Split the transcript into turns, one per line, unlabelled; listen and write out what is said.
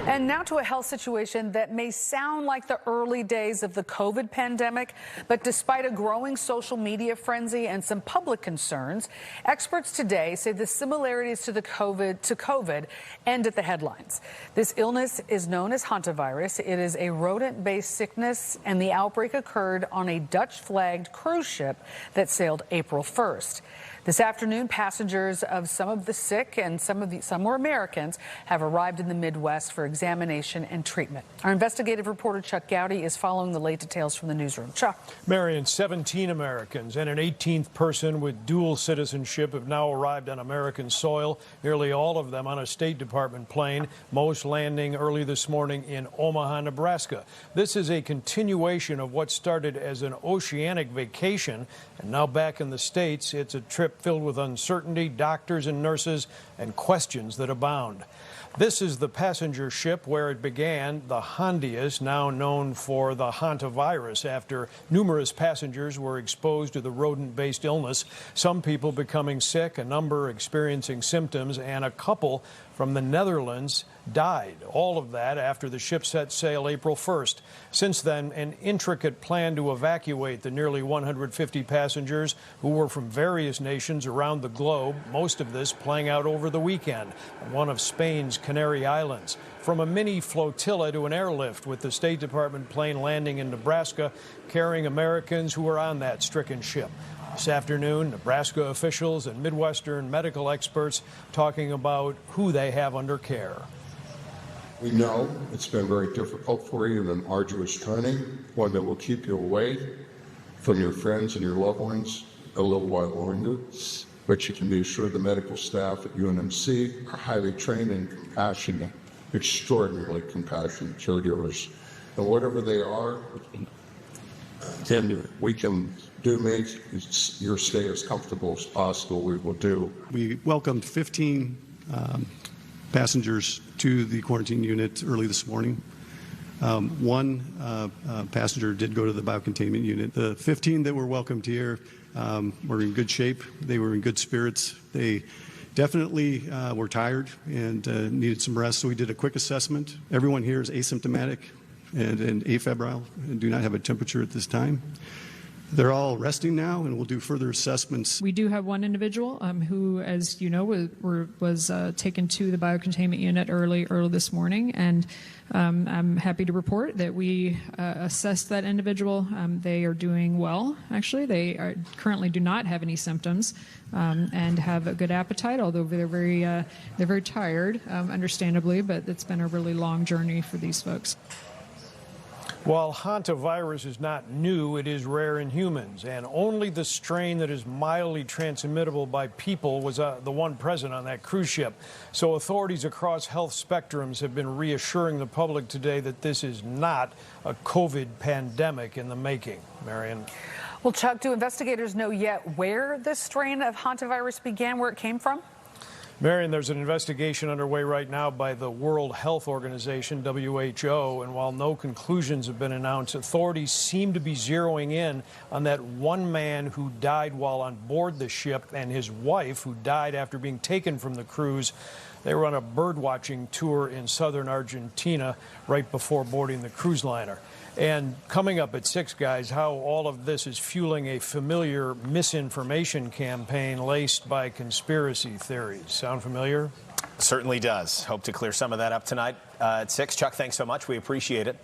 And now to a health situation that may sound like the early days of the COVID pandemic, but despite a growing social media frenzy and some public concerns, experts today say the similarities to COVID end at the headlines. This illness is known as hantavirus. It is a rodent-based sickness, and the outbreak occurred on a Dutch-flagged cruise ship that sailed April 1st. This afternoon, passengers of some of the sick and some were Americans have arrived in the Midwest for examination and treatment. Our investigative reporter Chuck Goudie is following the late details from the newsroom. Chuck.
Marion, 17 Americans and an 18th person with dual citizenship have now arrived on American soil, nearly all of them on a State Department plane, most landing early this morning in Omaha, Nebraska. This is a continuation of what started as an oceanic vacation, and now back in the States, it's a trip filled with uncertainty, doctors and nurses, and questions that abound. This is the passenger ship where it began, the Hondius, now known for the hantavirus, after numerous passengers were exposed to the rodent-based illness, some people becoming sick, a number experiencing symptoms, and a couple from the Netherlands died. All of that after the ship set sail April 1st. Since then, an intricate plan to evacuate the nearly 150 passengers who were from various nations around the globe, most of this playing out over the weekend on one of Spain's Canary Islands. From a mini flotilla to an airlift, with the State Department plane landing in Nebraska, carrying Americans who were on that stricken ship. This afternoon, Nebraska officials and Midwestern medical experts talking about who they have under care.
We know it's been very difficult for you and an arduous journey, one that will keep you away from your friends and your loved ones a little while longer. But you can be assured the medical staff at UNMC are highly trained and compassionate, extraordinarily compassionate caregivers. And whatever they are, we can do make your stay as comfortable as possible. We will do.
We welcomed 15 passengers to the quarantine unit early this morning. One passenger did go to the biocontainment unit. The 15 that were welcomed here were in good shape. They were in good spirits. They definitely were tired and needed some rest, so we did a quick assessment. Everyone here is asymptomatic and afebrile and do not have a temperature at this time. They're all resting now, and we'll do further assessments.
We do have one individual who, as you know, was taken to the biocontainment unit early this morning, and I'm happy to report that we assessed that individual. They are doing well, actually. They currently do not have any symptoms and have a good appetite, although they're very tired, understandably, but it's been a really long journey for these folks.
While hantavirus is not new, it is rare in humans, and only the strain that is mildly transmittable by people was the one present on that cruise ship. So authorities across health spectrums have been reassuring the public today that this is not a COVID pandemic in the making. Marion.
Well, Chuck, do investigators know yet where this strain of hantavirus began, where it came from?
Marion, there's an investigation underway right now by the World Health Organization, WHO, and while no conclusions have been announced, authorities seem to be zeroing in on that one man who died while on board the ship and his wife who died after being taken from the cruise. They were on a bird-watching tour in southern Argentina right before boarding the cruise liner. And coming up at 6, guys, how all of this is fueling a familiar misinformation campaign laced by conspiracy theories. Sound familiar?
Certainly does. Hope to clear some of that up tonight at 6. Chuck, thanks so much. We appreciate it.